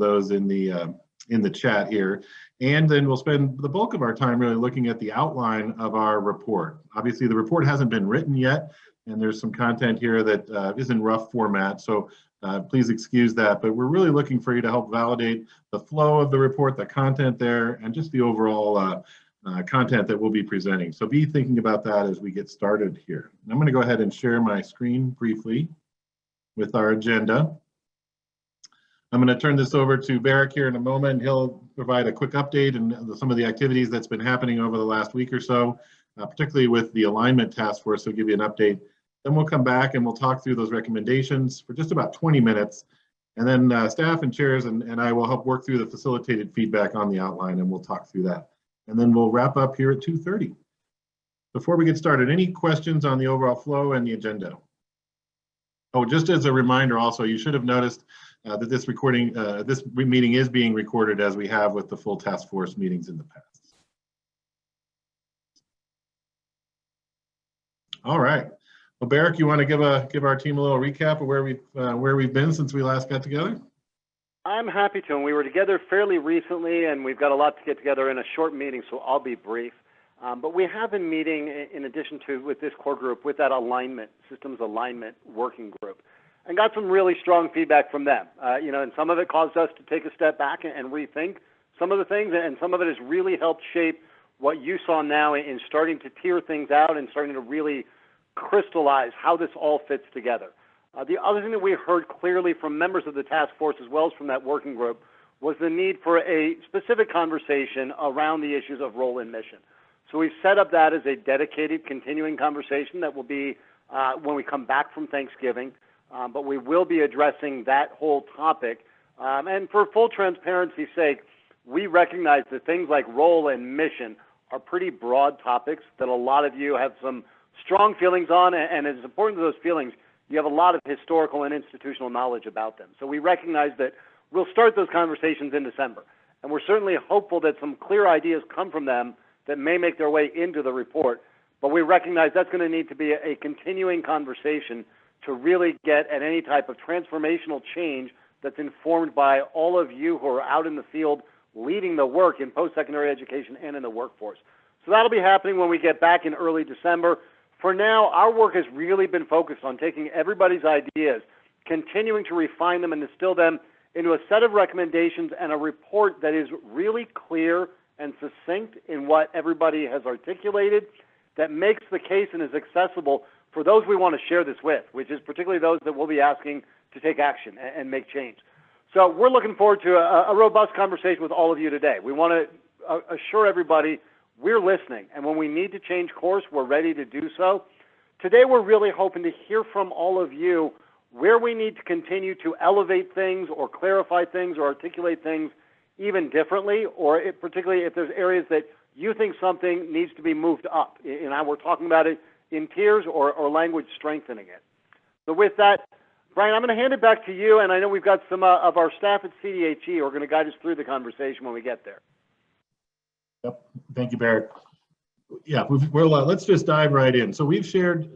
those in the chat here. And then we'll spend the bulk of our time really looking at the outline of our report. Obviously, the report hasn't been written yet, and there's some content here that is in rough format. So please excuse that, but we're really looking for you to help validate the flow of the report, the content there, and just the overall content that we'll be presenting. So be thinking about that as we get started here. I'm going to go ahead and share my screen briefly with our agenda. I'm going to turn this over to Barrick here in a moment. He'll provide a quick update and some of the activities that's been happening over the last week or so, particularly with the alignment task force. So give you an update. Then we'll come back and we'll talk through those recommendations for just about 20 minutes. And then staff and chairs and I will help work through the facilitated feedback on the outline, and we'll talk through that. And then we'll wrap up here at 2:30. Before we get started, any questions on the overall flow and the agenda? Oh, just as a reminder also, you should have noticed that this meeting is being recorded, as we have with the full task force meetings in the past. All right. Well, Barrick, you want to give our team a little recap of where we've been since we last got together? I'm happy to, and we were together fairly recently, and we've got a lot to get together in a short meeting, so I'll be brief. But we have been meeting, in addition to with this core group, with that systems alignment working group, and got some really strong feedback from them. And some of it caused us to take a step back and rethink some of the things, and some of it has really helped shape what you saw now in starting to tier things out and starting to really crystallize how this all fits together. The other thing that we heard clearly from members of the task force, as well as from that working group, was the need for a specific conversation around the issues of role and mission. So we've set up that as a dedicated continuing conversation that will be when we come back from Thanksgiving, but we will be addressing that whole topic. And for full transparency's sake, we recognize that things like role and mission are pretty broad topics that a lot of you have some strong feelings on, and as important to those feelings, you have a lot of historical and institutional knowledge about them. So we recognize that we'll start those conversations in December, and we're certainly hopeful that some clear ideas come from them that may make their way into the report, but we recognize that's going to need to be a continuing conversation to really get at any type of transformational change that's informed by all of you who are out in the field leading the work in post-secondary education and in the workforce. So that'll be happening when we get back in early December. For now, our work has really been focused on taking everybody's ideas, continuing to refine them and distill them into a set of recommendations and a report that is really clear and succinct in what everybody has articulated, that makes the case and is accessible for those we want to share this with, which is particularly those that we'll be asking to take action and make change. So we're looking forward to a robust conversation with all of you today. We want to assure everybody we're listening, and when we need to change course, we're ready to do so. Today, we're really hoping to hear from all of you where we need to continue to elevate things or clarify things or articulate things even differently, or particularly if there's areas that you think something needs to be moved up. And we're talking about it in tiers or language strengthening it. So with that, Brian, I'm going to hand it back to you, and I know we've got some of our staff at CDHE who are going to guide us through the conversation when we get there. Yep. Thank you, Barrett. Yeah, let's just dive right in. So we've shared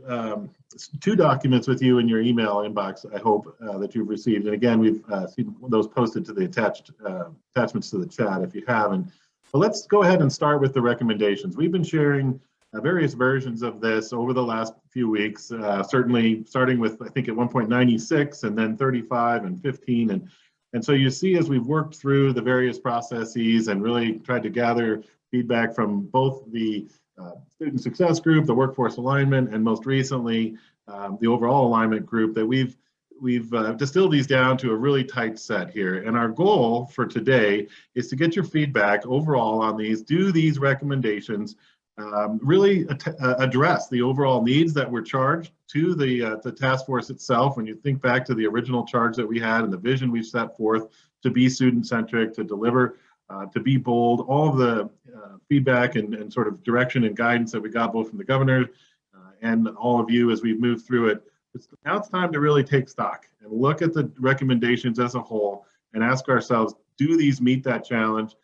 2 documents with you in your email inbox, I hope, that you've received. And again, we've seen those posted to the attachments to the chat if you haven't. But let's go ahead and start with the recommendations. We've been sharing various versions of this over the last few weeks, certainly starting with, I think at one point 96 and then 35 and 15. And so you see, as we've worked through the various processes and really tried to gather feedback from both the student success group, the workforce alignment, and most recently the overall alignment group, that we've distilled these down to a really tight set here. And our goal for today is to get your feedback overall on these, do these recommendations really address the overall needs that were charged to the task force itself. When you think back to the original charge that we had and the vision we've set forth to be student-centric, to deliver, to be bold, all of the feedback and sort of direction and guidance that we got both from the governor and all of you as we've moved through it. Now it's time to really take stock and look at the recommendations as a whole and ask ourselves, do these meet that challenge?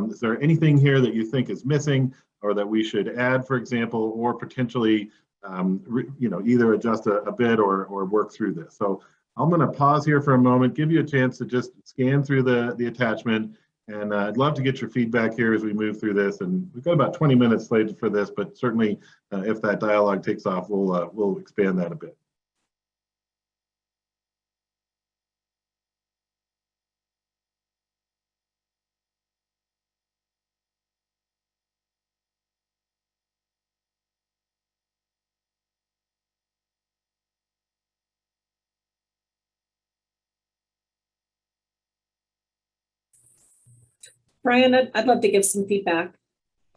Is there anything here that you think is missing or that we should add, for example, or potentially either adjust a bit or work through this? So I'm going to pause here for a moment, give you a chance to just scan through the attachment, and I'd love to get your feedback here as we move through this. And we've got about 20 minutes slated for this, but certainly if that dialogue takes off, we'll expand that a bit. Brian, I'd love to give some feedback.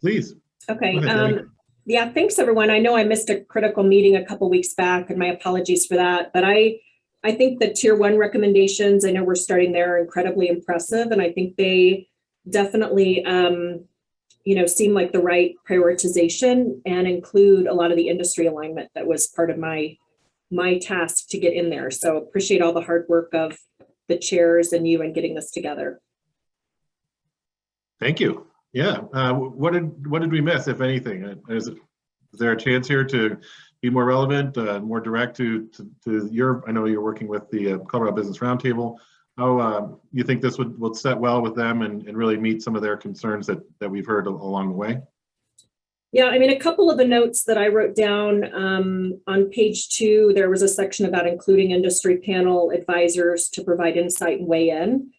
Please. Okay. Ahead, yeah, thanks everyone. I know I missed a critical meeting a couple weeks back, and my apologies for that. But I think the tier 1 recommendations, I know we're starting there, are incredibly impressive, and I think they definitely, seem like the right prioritization and include a lot of the industry alignment that was part of my task to get in there. So appreciate all the hard work of the chairs and you in getting this together. Thank you. Yeah. What did we miss, if anything? Is there a chance here to be more relevant, more direct to your? I know you're working with the Colorado Business Roundtable. How you think this would set well with them and really meet some of their concerns that we've heard along the way? Yeah, I mean, a couple of the notes that I wrote down on page 2, there was a section about including industry panel advisors to provide insight and weigh in.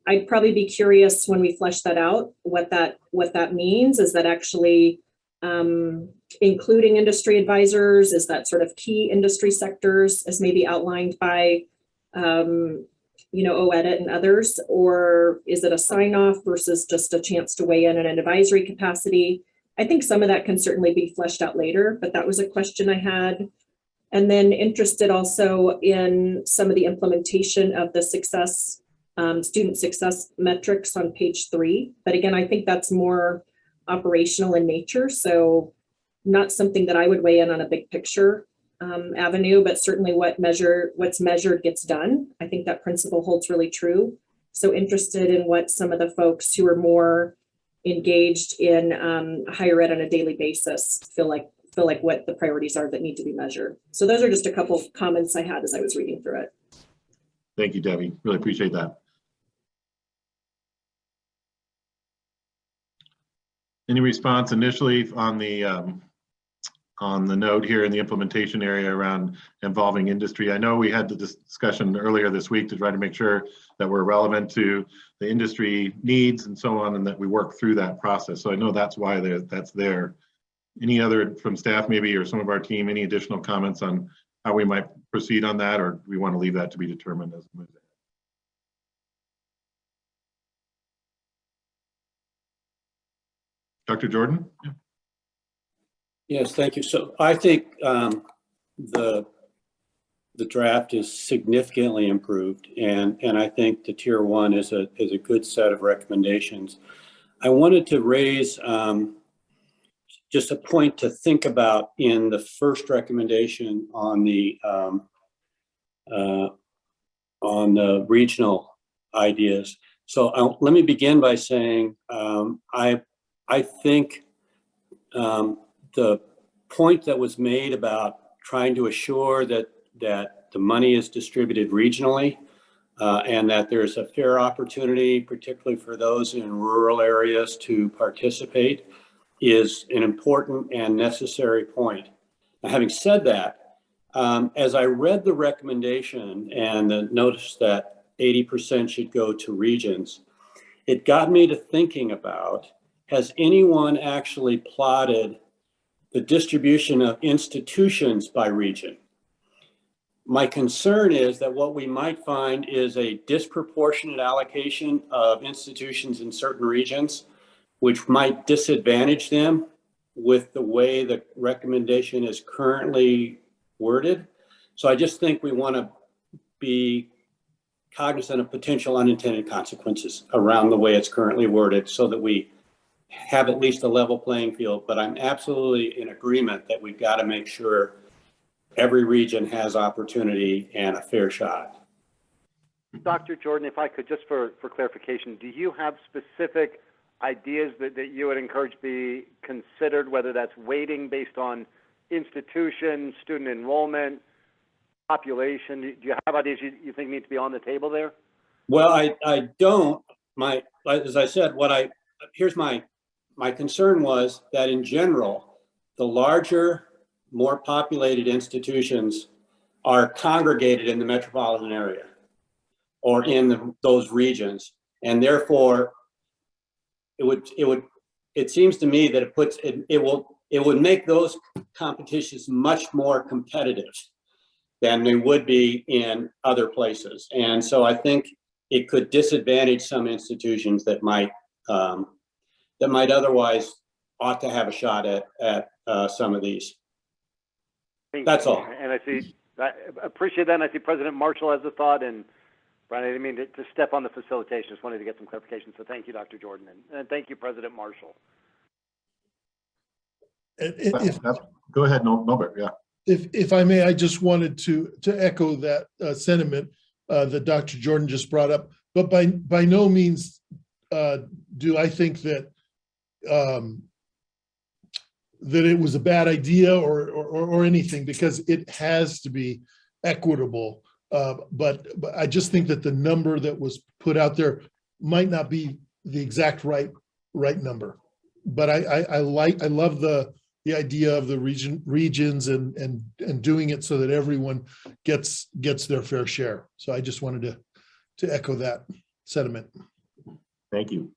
I'd probably be curious when we flesh that out, what that means. Is that actually including industry advisors? Is that sort of key industry sectors as maybe outlined by, OEDIT and others? Or is it a sign off versus just a chance to weigh in an advisory capacity? I think some of that can certainly be fleshed out later, but that was a question I had. And then interested also in some of the implementation of the student success metrics on page 3. But again, I think that's more operational in nature. So not something that I would weigh in on a big picture avenue, but certainly what's measured gets done. I think that principle holds really true. So interested in what some of the folks who are more engaged in higher ed on a daily basis feel like what the priorities are that need to be measured. So those are just a couple of comments I had as I was reading through it. Thank you, Debbie. Really appreciate that. Any response initially on the note here in the implementation area around involving industry? I know we had the discussion earlier this week to try to make sure that we're relevant to the industry needs and so on, and that we work through that process. So I know that's why that's there. Any other from staff maybe, or some of our team, any additional comments on how we might proceed on that, or do we want to leave that to be determined as we move ahead? Dr. Jordan? Yeah. Yes, thank you. So I think the draft is significantly improved, and I think the tier 1 is a good set of recommendations. I wanted to raise just a point to think about in the first recommendation on the regional ideas. So let me begin by saying I think the point that was made about trying to assure that the money is distributed regionally and that there's a fair opportunity, particularly for those in rural areas, to participate is an important and necessary point. Now, having said that, as I read the recommendation and the notice that 80% should go to regions, it got me to thinking about, has anyone actually plotted the distribution of institutions by region? My concern is that what we might find is a disproportionate allocation of institutions in certain regions, which might disadvantage them with the way the recommendation is currently worded. So I just think we want to be cognizant of potential unintended consequences around the way it's currently worded so that we have at least a level playing field. But I'm absolutely in agreement that we've got to make sure every region has opportunity and a fair shot. Dr. Jordan, if I could, just for clarification, do you have specific ideas that you would encourage be considered, whether that's weighting based on institution, student enrollment, population? Do you have ideas you think need to be on the table there? Well, I don't. As I said, here's my concern was that in general, the larger, more populated institutions are congregated in the metropolitan area or in those regions, and therefore it seems to me that it would make those competitions much more competitive than they would be in other places. And so I think it could disadvantage some institutions that might otherwise ought to have a shot at some of these. That's all. And I appreciate that. And I see President Marshall has a thought. And Brian, I didn't mean to step on the facilitation. Just wanted to get some clarification. So thank you, Dr. Jordan, and thank you, President Marshall. Go ahead, Norbert. Yeah. If I may, I just wanted to echo that sentiment that Dr. Jordan just brought up. But by no means do I think that that it was a bad idea or anything, because it has to be equitable. But I just think that the number that was put out there might not be the exact right number. But I love the idea of the regions and doing it so that everyone gets their fair share. So I just wanted to echo that sentiment. Thank you.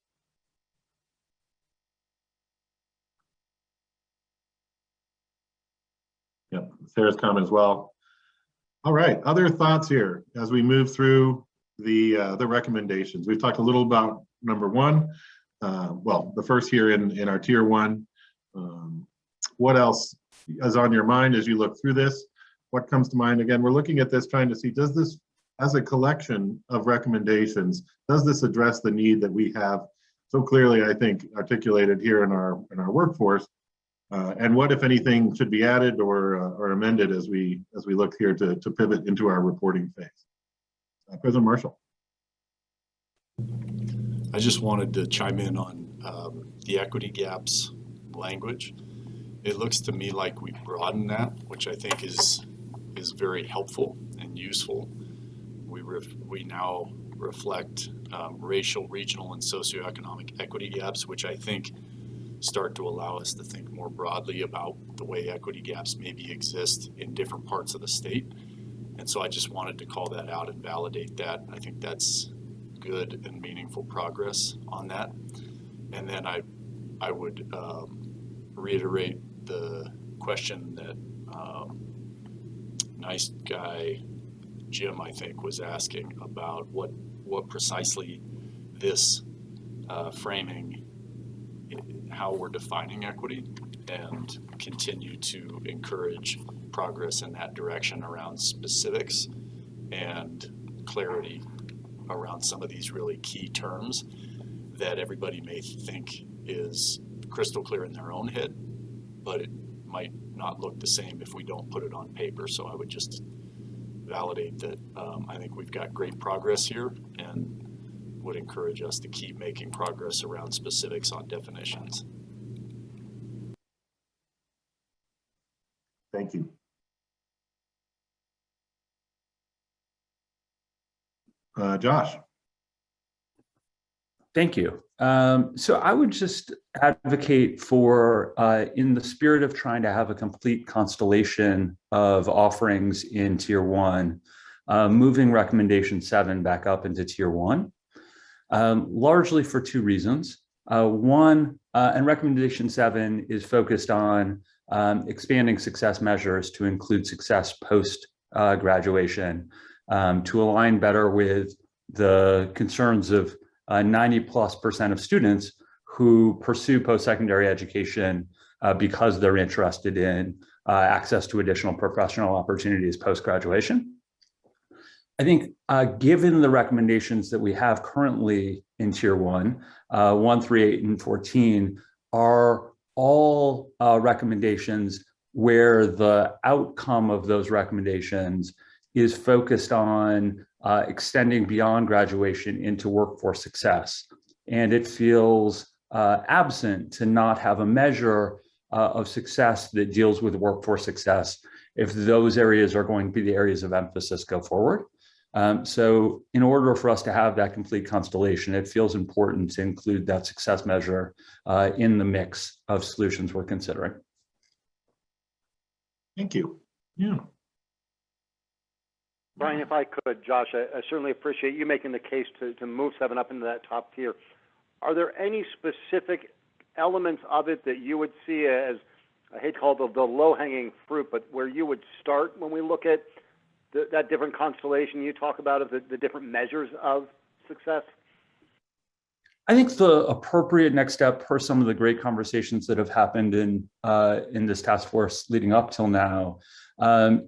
Yep, Sarah's comment as well. All right, other thoughts here as we move through the recommendations. We've talked a little about number one. Well, the first here in our tier one. What else is on your mind as you look through this? What comes to mind? Again, we're looking at this, trying to see, does this, as a collection of recommendations, does this address the need that we have so clearly, I think, articulated here in our workforce? And what, if anything, should be added or amended as we look here to pivot into our reporting phase? President Marshall. I just wanted to chime in on the equity gaps language. It looks to me like we broadened that, which I think is very helpful and useful. We now reflect racial, regional, and socioeconomic equity gaps, which I think start to allow us to think more broadly about the way equity gaps maybe exist in different parts of the state. And so I just wanted to call that out and validate that. I think that's good and meaningful progress on that. And then I would reiterate the question that nice guy Jim, I think, was asking about what precisely this framing, how we're defining equity, and continue to encourage progress in that direction around specifics and clarity around some of these really key terms that everybody may think is crystal clear in their own head, but it might not look the same if we don't put it on paper. So I would just validate that I think we've got great progress here and would encourage us to keep making progress around specifics on definitions. Thank you. Josh. Thank you. So I would just advocate for, in the spirit of trying to have a complete constellation of offerings in Tier 1, moving recommendation 7 back up into Tier 1, largely for two reasons. One, and recommendation 7 is focused on expanding success measures to include success post-graduation, to align better with the concerns of 90+% of students who pursue post-secondary education because they're interested in access to additional professional opportunities post-graduation. I think given the recommendations that we have currently in Tier 1, 1, 3, 8, and 14 are all recommendations where the outcome of those recommendations is focused on extending beyond graduation into workforce success. And it feels absent to not have a measure of success that deals with workforce success if those areas are going to be the areas of emphasis go forward. So in order for us to have that complete constellation, it feels important to include that success measure in the mix of solutions we're considering. Thank you. Yeah. Brian, if I could, Josh, I certainly appreciate you making the case to move 7 up into that top tier. Are there any specific elements of it that you would see as, I hate to call it the low-hanging fruit, but where you would start when we look at that different constellation you talk about of the different measures of success? I think the appropriate next step, per some of the great conversations that have happened in this task force leading up till now,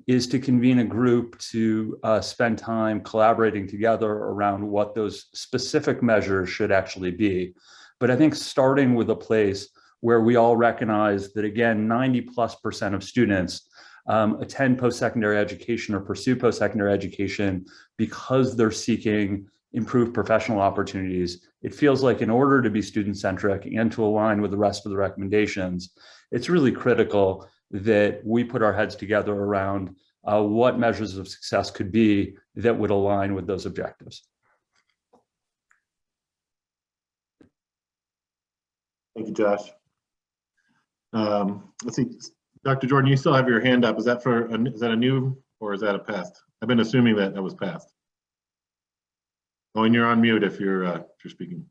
is to convene a group to spend time collaborating together around what those specific measures should actually be. But I think starting with a place where we all recognize that, again, 90+% of students attend post-secondary education or pursue post-secondary education because they're seeking improved professional opportunities. It feels like in order to be student-centric and to align with the rest of the recommendations, it's really critical that we put our heads together around what measures of success could be that would align with those objectives. Thank you, Josh. Let's see, Dr. Jordan, you still have your hand up. Is that a new or is that a past? I've been assuming that was past. Oh, and you're on mute if you're speaking.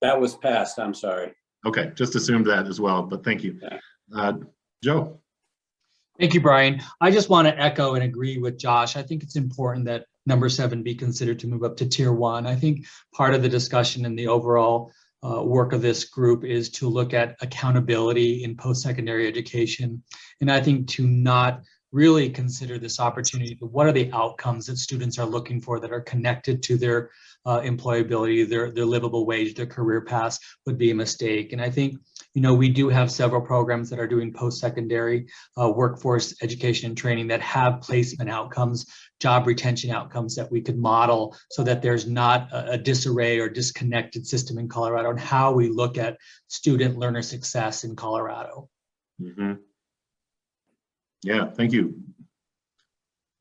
That was passed, I'm sorry. Okay, just assumed that as well, but thank you. Joe. Thank you, Brian. I just want to echo and agree with Josh. I think it's important that number 7 be considered to move up to tier 1. I think part of the discussion and the overall work of this group is to look at accountability in post-secondary education. And I think to not really consider this opportunity, what are the outcomes that students are looking for that are connected to their employability, their livable wage, their career paths would be a mistake. And I think, we do have several programs that are doing post-secondary workforce education and training that have placement outcomes, job retention outcomes that we could model so that there's not a disarray or disconnected system in Colorado and how we look at student learner success in Colorado. Mm-hmm. Yeah, thank you.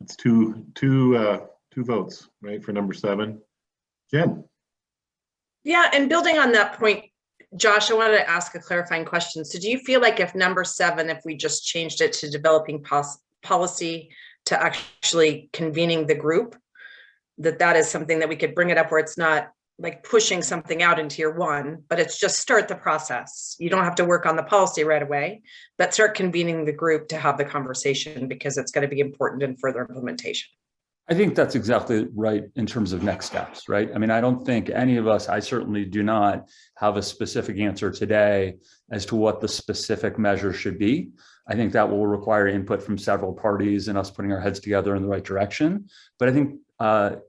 It's two votes, right, for number 7. Jen. Yeah, and building on that point, Josh, I wanted to ask a clarifying question. So do you feel like if number 7, if we just changed it to developing policy to actually convening the group, that is something that we could bring it up where it's not like pushing something out in tier 1, but it's just start the process. You don't have to work on the policy right away, but start convening the group to have the conversation because it's going to be important in further implementation. I think that's exactly right in terms of next steps, right? I mean, I don't think any of us, I certainly do not have a specific answer today as to what the specific measure should be. I think that will require input from several parties and us putting our heads together in the right direction. But I think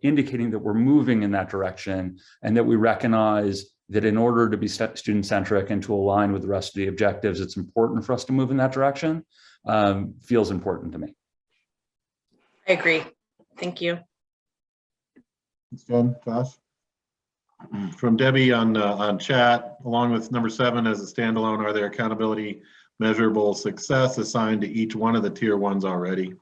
indicating that we're moving in that direction and that we recognize that in order to be student-centric and to align with the rest of the objectives, it's important for us to move in that direction, feels important to me. I agree. Thank you. Thanks, Jen. Josh. From Debbie on chat, along with number 7 as a standalone, are there accountability measurable success assigned to each one of the tier 1s already?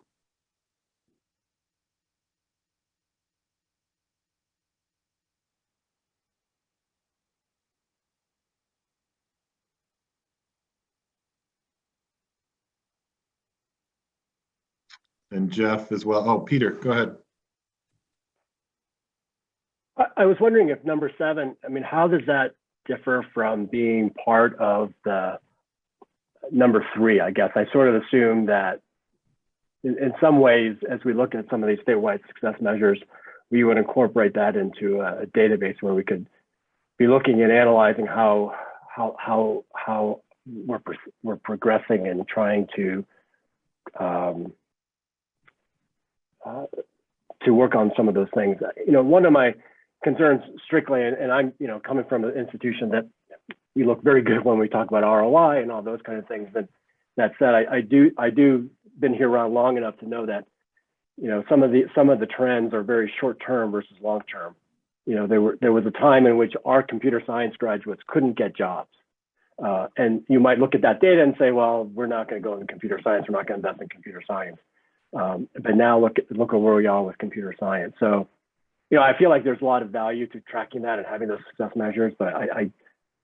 And Jeff as well. Oh, Peter, go ahead. I was wondering if number 7, I mean, how does that differ from being part of the number 3? I guess I sort of assume that in some ways, as we look at some of these statewide success measures, we would incorporate that into a database where we could be looking and analyzing how we're progressing and trying to work on some of those things. One of my concerns strictly, and I'm coming from an institution that we look very good when we talk about ROI and all those kind of things. But that said, I do been here around long enough to know that some of the trends are very short term versus long term. There was a time in which our computer science graduates couldn't get jobs, And you might look at that data and say, well, we're not going to go into computer science. We're not going to invest in computer science. But now look at where we are with computer science. So, I feel like there's a lot of value to tracking that and having those success measures, but I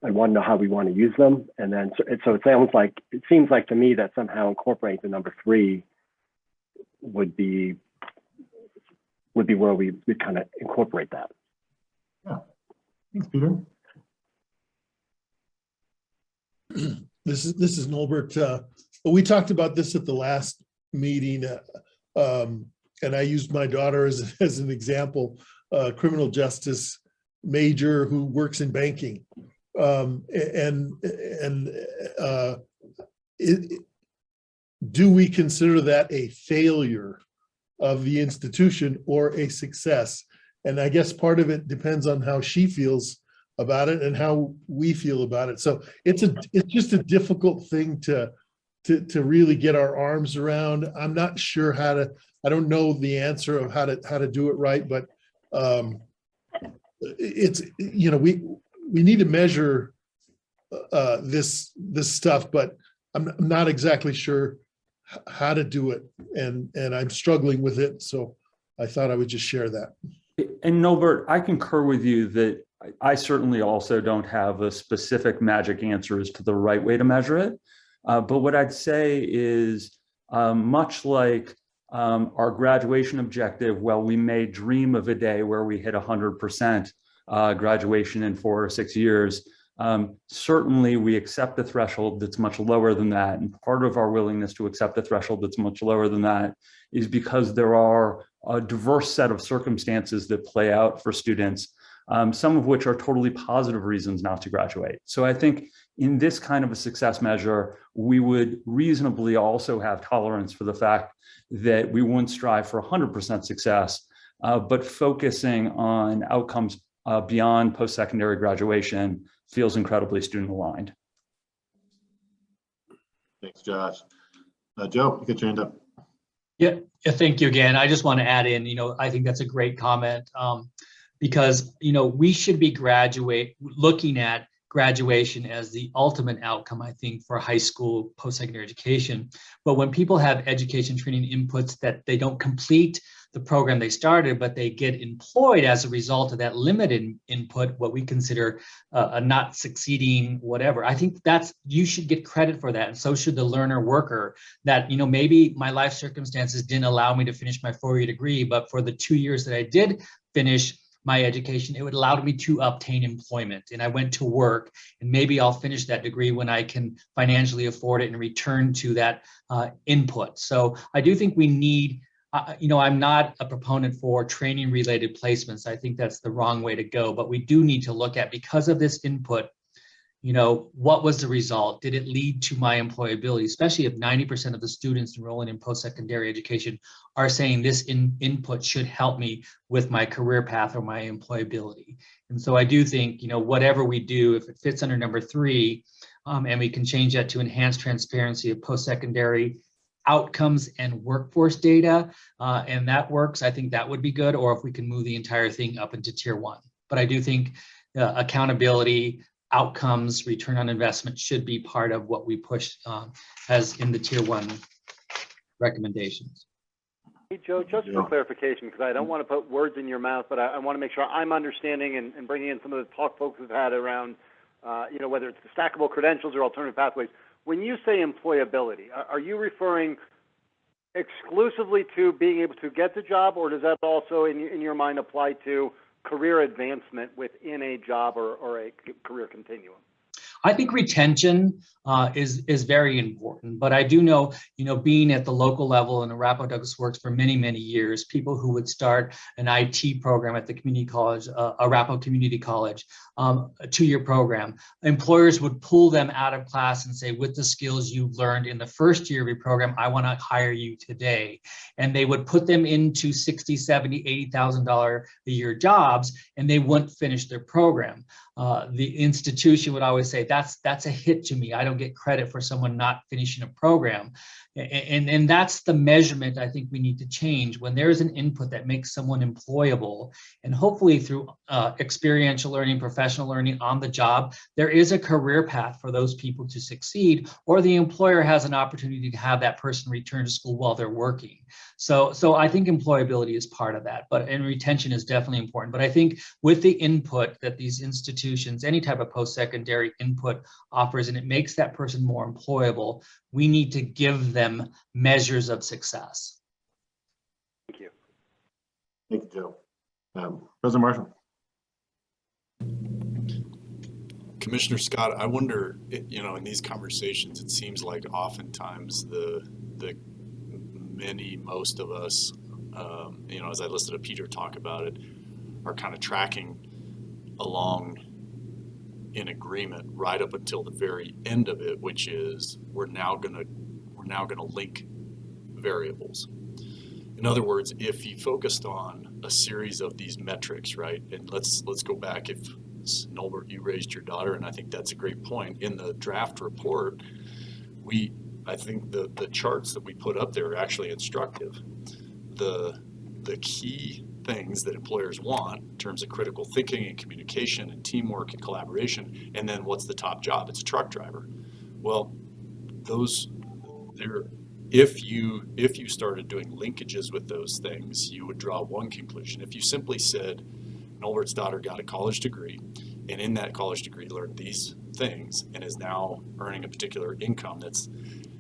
want to know how we want to use them. And then, so it seems like to me that somehow incorporating the number 3 would be where we kind of incorporate that. Yeah. Thanks, Peter. This is Norbert. We talked about this at the last meeting, and I used my daughter as an example, criminal justice major who works in banking. Do we consider that a failure of the institution or a success? And I guess part of it depends on how she feels about it and how we feel about it. So it's just a difficult thing to really get our arms around. I'm not sure I don't know the answer of how to do it right, but it's, we need to measure this stuff, but I'm not exactly sure how to do it, and I'm struggling with it. So I thought I would just share that. And Norbert, I concur with you that I certainly also don't have a specific magic answer as to the right way to measure it. But what I'd say is much like our graduation objective, well, we may dream of a day where we hit 100% graduation in 4 or 6 years. Certainly we accept a threshold that's much lower than that. And part of our willingness to accept a threshold that's much lower than that is because there are a diverse set of circumstances that play out for students, some of which are totally positive reasons not to graduate. So I think in this kind of a success measure, we would reasonably also have tolerance for the fact that we wouldn't strive for 100% success, but focusing on outcomes beyond post-secondary graduation feels incredibly student aligned. Thanks, Josh. Joe, you get your hand up. Yeah, thank you again. I just want to add in, I think that's a great comment because, we should be looking at graduation as the ultimate outcome, I think, for high school post-secondary education. But when people have education training inputs that they don't complete the program they started, but they get employed as a result of that limited input, what we consider a not succeeding whatever. I think you should get credit for that. And so should the learner worker that, maybe my life circumstances didn't allow me to finish my 4-year degree, but for the 2 years that I did finish my education, it would allow me to obtain employment. And I went to work, and maybe I'll finish that degree when I can financially afford it and return to that input. So I do think we need, I'm not a proponent for training related placements. I think that's the wrong way to go, but we do need to look at, because of this input, what was the result? Did it lead to my employability? Especially if 90% of the students enrolling in post-secondary education are saying this input should help me with my career path or my employability. And so I do think, whatever we do, if it fits under number 3, and we can change that to enhanced transparency of post-secondary outcomes and workforce data, and that works, I think that would be good. Or if we can move the entire thing up into tier 1. But I do think accountability, outcomes, return on investment should be part of what we push as in the tier 1 recommendations. Hey, Joe, just for clarification, because I don't want to put words in your mouth, but I want to make sure I'm understanding and bringing in some of the talk folks have had around, whether it's the stackable credentials or alternative pathways. When you say employability, are you referring exclusively to being able to get the job, or does that also, in your mind, apply to career advancement within a job or a career continuum? I think retention is very important, but I do know, being at the local level in Arapahoe Douglas Works for many, many years, people who would start an IT program at the community college, Arapahoe Community College, a 2-year program, employers would pull them out of class and say, with the skills you've learned in the first year of your program, I want to hire you today. And they would put them into $60,000, $70,000, $80,000 a year jobs, and they wouldn't finish their program. The institution would always say, that's a hit to me. I don't don't get credit for someone not finishing a program. And that's the measurement I think we need to change. When there is an input that makes someone employable, and hopefully through experiential learning, professional learning on the job, there is a career path for those people to succeed, or the employer has an opportunity to have that person return to school while they're working. So I think employability is part of that, and retention is definitely important. But I think with the input that these institutions, any type of post-secondary input offers, and it makes that person more employable, we need to give them measures of success. Thank you. Thank you, Joe. President Marshall. Commissioner Scott, I wonder, in these conversations, it seems like oftentimes most of us, as I listened to Peter talk about it, are kind of tracking along in agreement right up until the very end of it, which is we're now gonna link variables. In other words, if you focused on a series of these metrics, right? And let's go back. If Norbert, you raised your daughter, and I think that's a great point. In the draft report, I think the charts that we put up there are actually instructive. The key things that employers want in terms of critical thinking and communication and teamwork and collaboration, and then what's the top job? It's a truck driver. Well, if you started doing linkages with those things, you would draw one conclusion. If you simply said, Norbert's daughter got a college degree, and in that college degree learned these things and is now earning a particular income,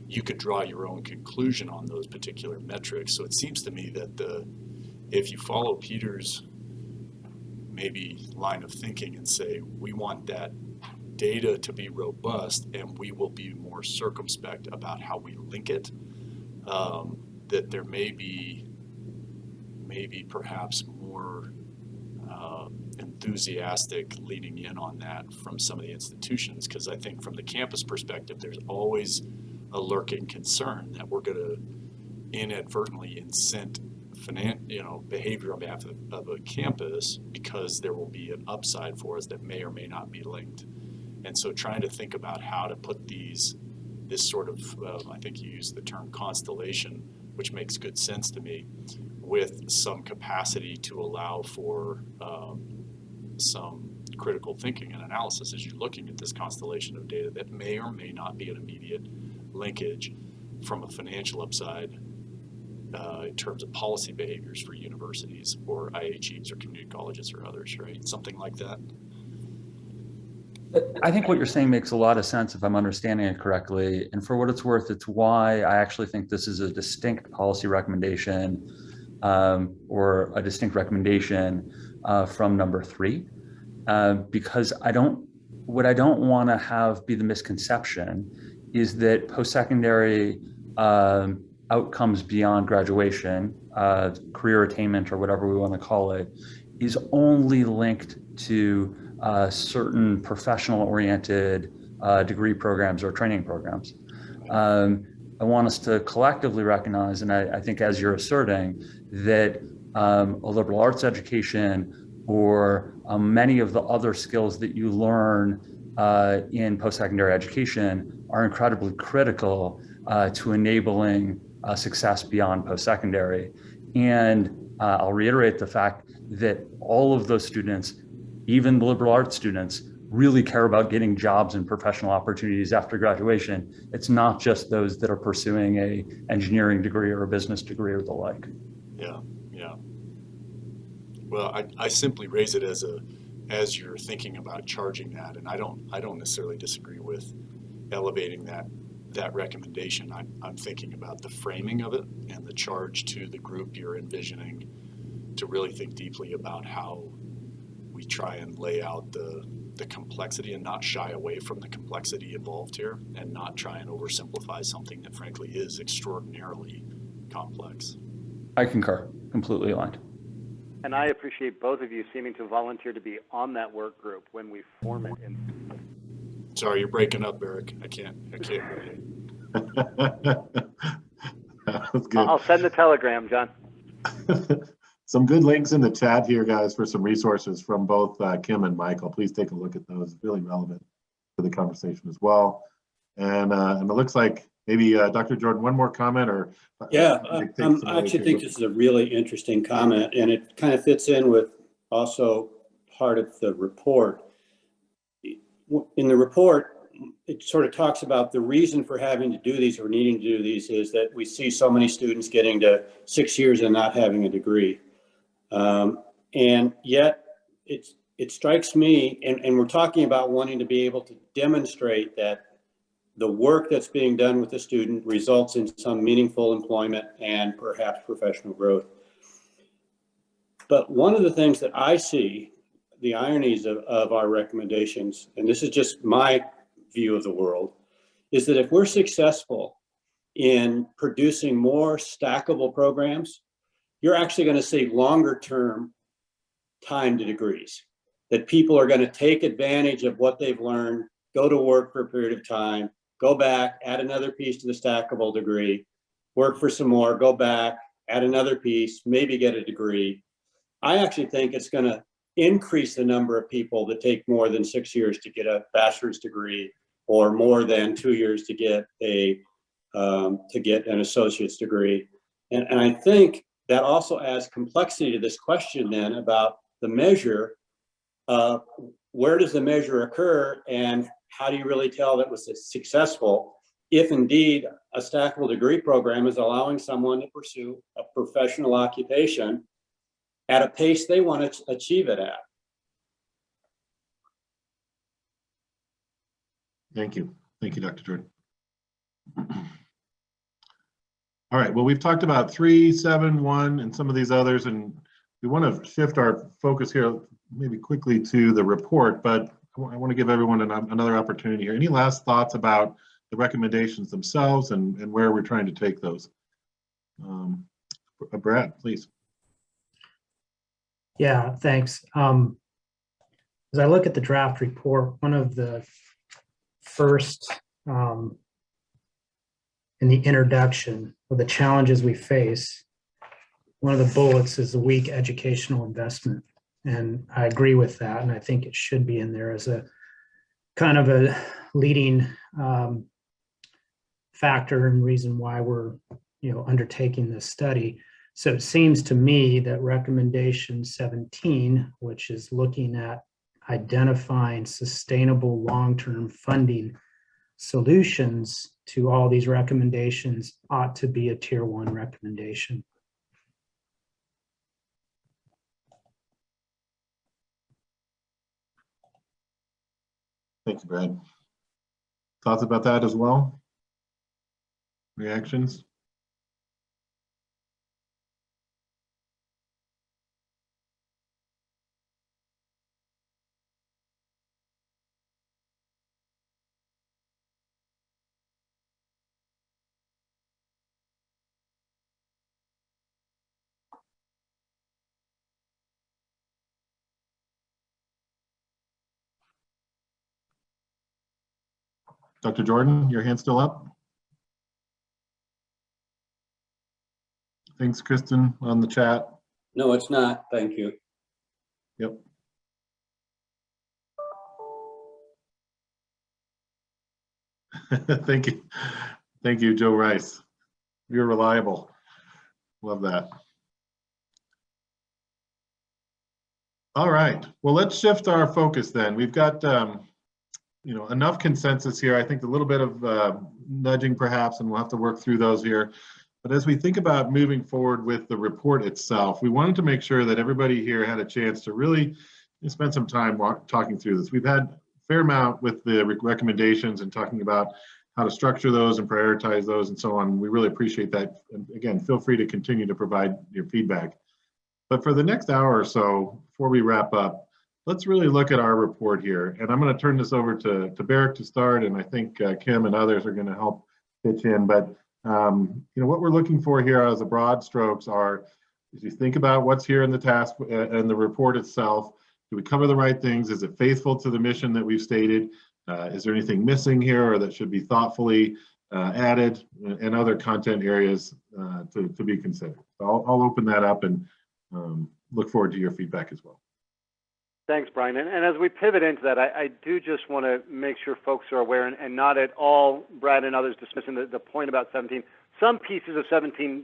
you could draw your own conclusion on those particular metrics. So it seems to me that if you follow Peter's maybe line of thinking and say, we want that data to be robust and we will be more circumspect about how we link it, that there may be perhaps more enthusiastic leaning in on that from some of the institutions, because I think from the campus perspective, there's always a lurking concern that we're going to inadvertently incent behavior on behalf of a campus because there will be an upside for us that may or may not be linked. And so trying to think about how to put this sort of, I think you used the term constellation, which makes good sense to me, with some capacity to allow for some critical thinking and analysis as you're looking at this constellation of data that may or may not be an immediate linkage from a financial upside in terms of policy behaviors for universities or IHEs or community colleges or others, right? Something like that. I think what you're saying makes a lot of sense if I'm understanding it correctly. And for what it's worth, it's why I actually think this is a distinct policy recommendation or a distinct recommendation from number 3. Because what I don't want to have be the misconception is that post-secondary outcomes beyond graduation, career attainment or whatever we want to call it, is only linked to certain professional-oriented degree programs or training programs. I want us to collectively recognize, and I think as you're asserting, that a liberal arts education or many of the other skills that you learn in post-secondary education are incredibly critical to enabling success beyond post-secondary. And I'll reiterate the fact that all of those students, even the liberal arts students, really care about getting jobs and professional opportunities after graduation. It's not just those that are pursuing a engineering degree or a business degree or the like. Yeah. Well, I simply raise it as you're thinking about charging that, and I don't necessarily disagree with elevating that recommendation. I'm thinking about the framing of it and the charge to the group you're envisioning to really think deeply about how we try and lay out the complexity and not shy away from the complexity involved here and not try and oversimplify something that frankly is extraordinarily complex. I concur, completely aligned. And I appreciate both of you seeming to volunteer to be on that work group when we form it. Sorry, you're breaking up, Eric. I can't hear you. That's good. I'll send the telegram, John. Some good links in the chat here, guys, for some resources from both Kim and Michael. Please take a look at those. Really relevant to the conversation as well. And it looks like maybe Dr. Jordan, one more comment or? Yeah, take I some actually away think too. this is a really interesting comment, and it kind of fits in with also part of the report. In the report, it sort of talks about the reason for having to do these or needing to do these is that we see so many students getting to 6 years and not having a degree. And yet it strikes me, and we're talking about wanting to be able to demonstrate that the work that's being done with the student results in some meaningful employment and perhaps professional growth. But one of the things that I see, the ironies of our recommendations, and this is just my view of the world, is that if we're successful in producing more stackable programs, you're actually going to see longer term time to degrees, that people are going to take advantage of what they've learned, go to work for a period of time, go back, add another piece to the stackable degree, work for some more, go back, add another piece, maybe get a degree. I actually think it's going to increase the number of people that take more than 6 years to get a bachelor's degree, or more than 2 years to get an associate's degree. And I think that also adds complexity to this question then about the measure. Where does the measure occur, and how do you really tell that was successful if indeed a stackable degree program is allowing someone to pursue a professional occupation at a pace they want to achieve it at? Thank you. Thank you, Dr. Jordan. All right, well, we've talked about 3, 7, 1, and some of these others, and we want to shift our focus here maybe quickly to the report, but I want to give everyone another opportunity here. Any last thoughts about the recommendations themselves and where we're trying to take those? Brad, please. Yeah, thanks. As I look at the draft report, one of the first in the introduction of the challenges we face, one of the bullets is the weak educational investment. And I agree with that. And I think it should be in there as a kind of a leading factor and reason why we're undertaking this study. So it seems to me that recommendation 17, which is looking at identifying sustainable long-term funding solutions to all these recommendations, ought to be a tier 1 recommendation. Thank you, Brad. Thoughts about that as well? Reactions? Dr. Jordan, your hand's still up? Thanks, Kristen, on the chat. No, it's not. Thank you. Yep. Thank you. Thank you, Joe Rice. You're reliable. Love that. All right. Well, let's shift our focus then. We've got enough consensus here. I think a little bit of nudging perhaps, and we'll have to work through those here. But as we think about moving forward with the report itself, we wanted to make sure that everybody here had a chance to really spend some time talking through this. We've had a fair amount with the recommendations and talking about how to structure those and prioritize those and so on. We really appreciate that. And again, feel free to continue to provide your feedback. But for the next hour or so, before we wrap up, let's really look at our report here. And I'm going to turn this over to Barrick to start, and I think Kim and others are going to help pitch in. But what we're looking for here as a broad strokes are, as you think about what's here in the task and the report itself, do we cover the right things? Is it faithful to the mission that we've stated? Is there anything missing here or that should be thoughtfully added, and other content areas to be considered? So I'll open that up and look forward to your feedback as well. Thanks, Brian. And as we pivot into that, I do just want to make sure folks are aware and not at all, Brad and others, dismissing the point about 17. Some pieces of 17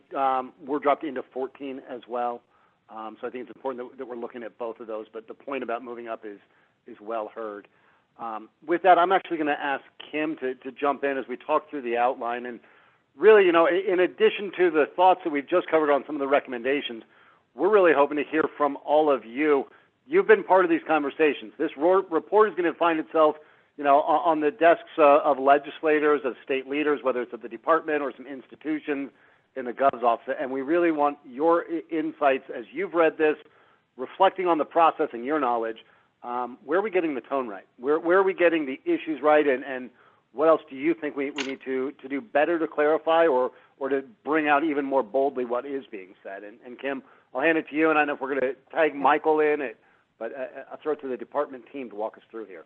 were dropped into 14 as well. So I think it's important that we're looking at both of those. But the point about moving up is well heard. With that, I'm actually going to ask Kim to jump in as we talk through the outline. And really, you know, in addition to the thoughts that we've just covered on some of the recommendations, we're really hoping to hear from all of you. You've been part of these conversations. This report is going to find itself, you know, on the desks of legislators, of state leaders, whether it's at the department or some institutions in the Gov's office. And we really want your insights as you've read this, reflecting on the process and your knowledge. Where are we getting the tone right? Where are we getting the issues right? And what else do you think we need to do better to clarify or to bring out even more boldly what is being said? And Kim, I'll hand it to you, and I don't know if we're going to tag Michael in it, but I'll throw it to the department team to walk us through here.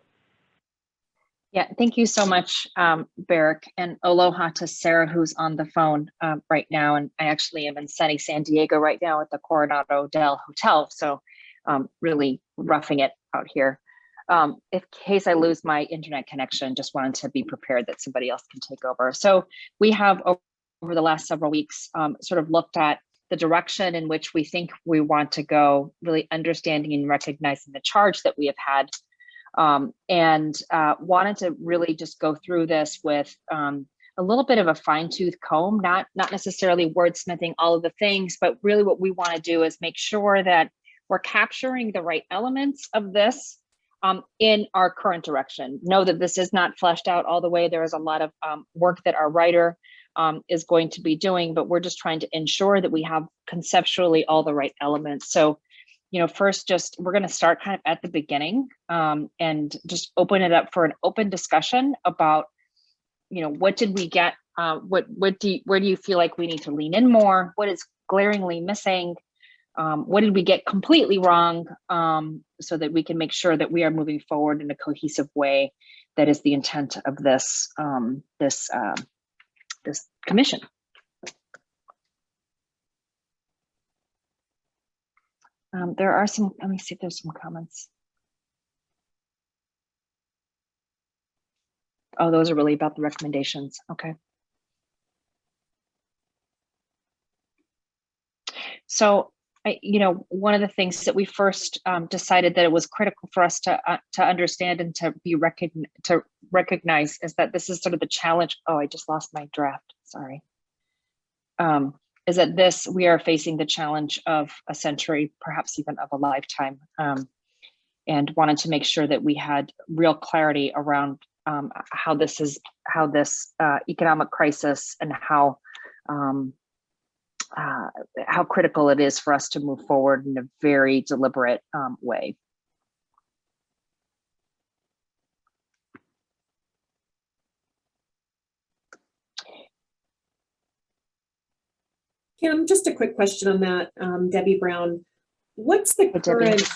Yeah, thank you so much, Barrick, and aloha to Sarah, who's on the phone right now. And I actually am in sunny San Diego right now at the Coronado del Hotel, so really roughing it out here. In case I lose my internet connection, just wanted to be prepared that somebody else can take over. So we have, over the last several weeks, sort of looked at the direction in which we think we want to go, really understanding and recognizing the charge that we have had, and wanted to really just go through this with a little bit of a fine-tooth comb, not necessarily wordsmithing all of the things, but really what we want to do is make sure that we're capturing the right elements of this in our current direction. Know that this is not fleshed out all the way. There is a lot of work that our writer is going to be doing, but we're just trying to ensure that we have conceptually all the right elements. So, you know, first, we're going to start kind of at the beginning and just open it up for an open discussion about, you know, what did we get? Where do you feel like we need to lean in more? What is glaringly missing? What did we get completely wrong? So that we can make sure that we are moving forward in a cohesive way. That is the intent of this this commission. There are some, let me see if there's some comments. Oh, those are really about the recommendations. Okay. So, you know, one of the things that we first decided that it was critical for us to understand and to recognize is that this is sort of the challenge. Oh, I just lost my draft. Sorry. Is that we are facing the challenge of a century, perhaps even of a lifetime, and wanted to make sure that we had real clarity around how this economic crisis and how critical it is for us to move forward in a very deliberate way. Kim, just a quick question on that, Debbie Brown. What's the current,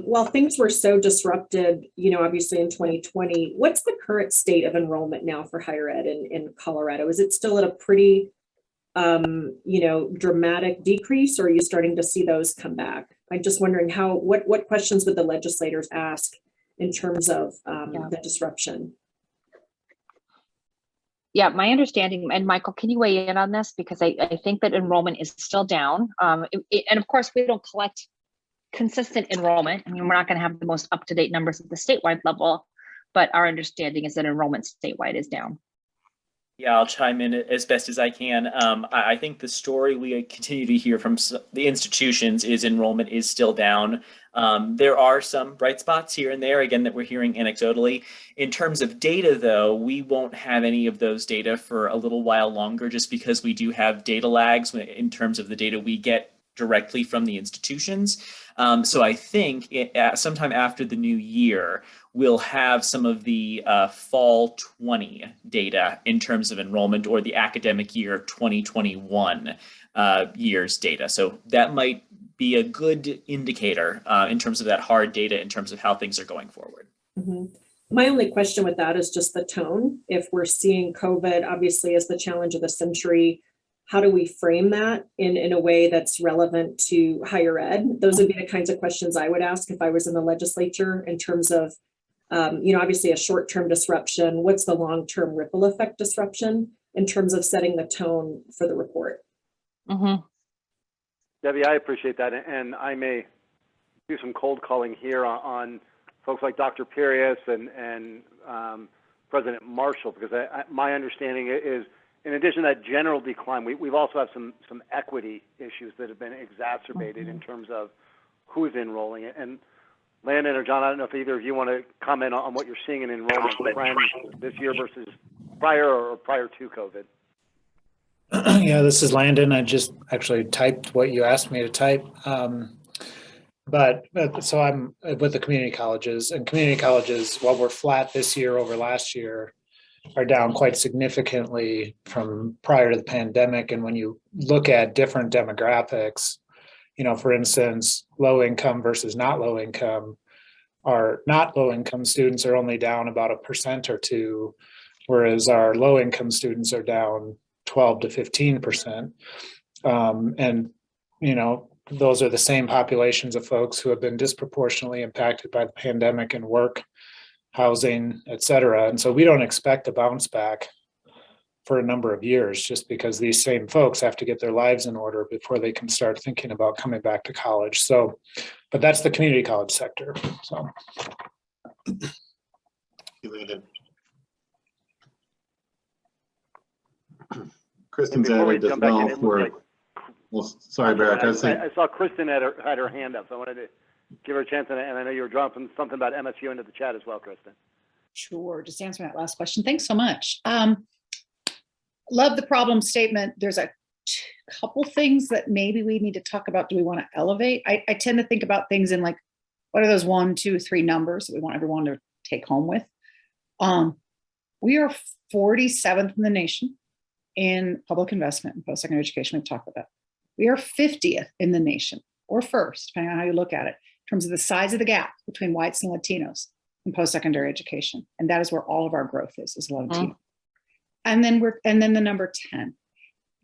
while things were so disrupted, you know, obviously in 2020, what's the current state of enrollment now for higher ed in Colorado? Is it still at a pretty, you know, dramatic decrease, or are you starting to see those come back? I'm just wondering what questions would the legislators ask in terms of the disruption? Yeah, my understanding, and Michael, can you weigh in on this? Because I think that enrollment is still down. And of course, we don't collect consistent enrollment. I mean, we're not going to have the most up-to-date numbers at the statewide level, but our understanding is that enrollment statewide is down. Yeah, I'll chime in as best as I can. I think the story we continue to hear from the institutions is enrollment is still down. There are some bright spots here and there, again, that we're hearing anecdotally. In terms of data, though, we won't have any of those data for a little while longer, just because we do have data lags in terms of the data we get directly from the institutions. So I think sometime after the new year, we'll have some of the fall 20 data in terms of enrollment, or the academic year 2021 year's data. So that might be a good indicator in terms of that hard data, in terms of how things are going forward. Mm-hmm. My only question with that is just the tone. If we're seeing COVID, obviously, as the challenge of the century, how do we frame that in a way that's relevant to higher ed? Those would be the kinds of questions I would ask if I was in the legislature in terms of, obviously a short-term disruption. What's the long-term ripple effect disruption in terms of setting the tone for the report? Mm-hmm. Debbie, I appreciate that. And I may do some cold calling here on folks like Dr. Pirius and President Marshall, because my understanding is, in addition to that general decline, we've also have some equity issues that have been exacerbated in terms of who's enrolling. And Landon or John, I don't know if either of you want to comment on what you're seeing in enrollment trends this year versus prior or prior to COVID. Yeah, this is Landon. I just actually typed what you asked me to type. But so I'm with the community colleges, and community colleges, while we're flat this year over last year, are down quite significantly from prior to the pandemic. And when you look at different demographics, for instance, low income versus not low income, our not low income students are only down about 1% or 2%, whereas our low income students are down 12 to 15%. And, those are the same populations of folks who have been disproportionately impacted by the pandemic in work, housing, et cetera. And so we don't expect a bounce back for a number of years, just because these same folks have to get their lives in order before they can start thinking about coming back to college. So, but that's the community college sector. So. Kristen's added as well for. Well, sorry, Barrett. I saw Kristen had her hand up, so I wanted to give her a chance, and I know you were dropping something about MSU into the chat as well, Kristen. Sure, just answering that last question. Thanks so much. Love the problem statement. There's a couple things that maybe we need to talk about. Do we want to elevate? I tend to think about things in like, what are those 1, 2, 3 numbers that we want everyone to take home with? We are 47th in the nation in public investment in post-secondary education. We've talked about that. We are 50th in the nation, or first, depending on how you look at it, in terms of the size of the gap between whites and Latinos in post-secondary education. And that is where all of our growth is Latino. And then the number 10.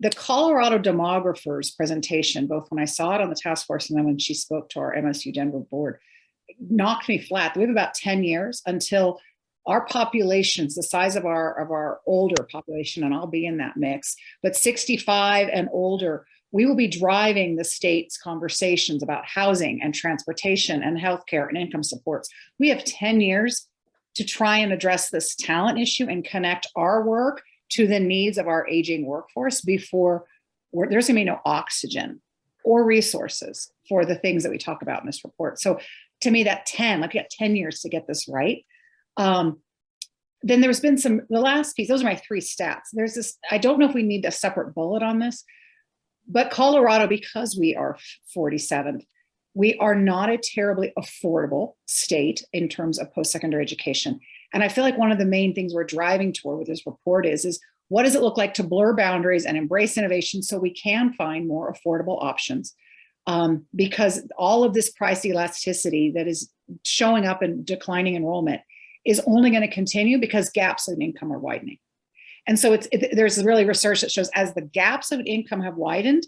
The Colorado Demographer's presentation, both when I saw it on the task force and then when she spoke to our MSU Denver board, knocked me flat. We have about 10 years until our populations, the size of our older population, and I'll be in that mix, but 65 and older, we will be driving the state's conversations about housing and transportation and healthcare and income supports. We have 10 years to try and address this talent issue and connect our work to the needs of our aging workforce before there's gonna be no oxygen or resources for the things that we talk about in this report. So to me, that 10, like we got 10 years to get this right. Then there's been the last piece, those are my 3 stats. There's this, I don't know if we need a separate bullet on this, but Colorado, because we are 47th, we are not a terribly affordable state in terms of post-secondary education. And I feel like one of the main things we're driving toward with this report is what does it look like to blur boundaries and embrace innovation so we can find more affordable options? Because all of this price elasticity that is showing up in declining enrollment is only going to continue because gaps in income are widening. And so there's really research that shows as the gaps of income have widened,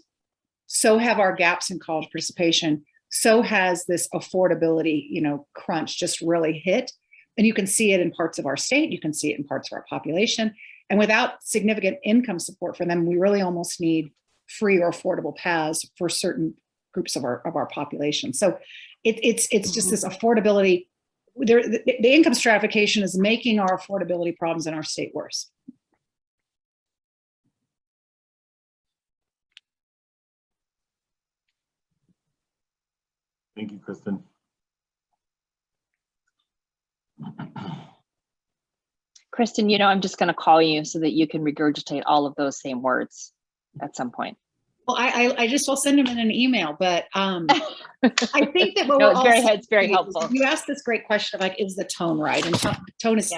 so have our gaps in college participation. So has this affordability, crunch just really hit. And you can see it in parts of our state. You can see it in parts of our population. And without significant income support for them, we really almost need free or affordable paths for certain groups of our population. So it's just this affordability. The income stratification is making our affordability problems in our state worse. Thank you, Kristen. Kristen, I'm just going to call you so that you can regurgitate all of those same words at some point. Well, I just will send him in an email, but I think that what no, we're it's very helpful. You asked this great question of is the tone right? And tone is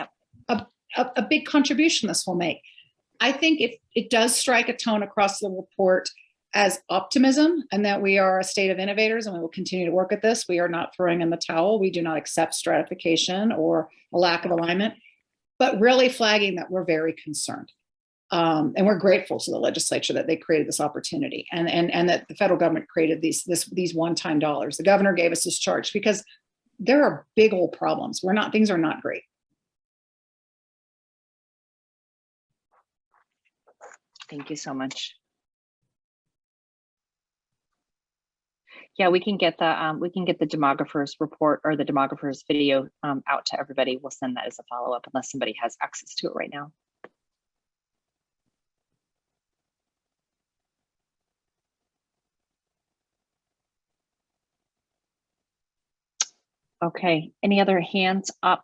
a big contribution this will make. I think it does strike a tone across the report as optimism, and that we are a state of innovators and we will continue to work at this. We are not throwing in the towel. We do not accept stratification or a lack of alignment, but really flagging that we're very concerned. And we're grateful to the legislature that they created this opportunity and that the federal government created these one-time dollars. The governor gave us this charge because there are big old problems. Things are not great. Thank you so much. Yeah, we can get the demographer's report or the demographer's video out to everybody. We'll send that as a follow-up unless somebody has access to it right now. Okay, any other hands up?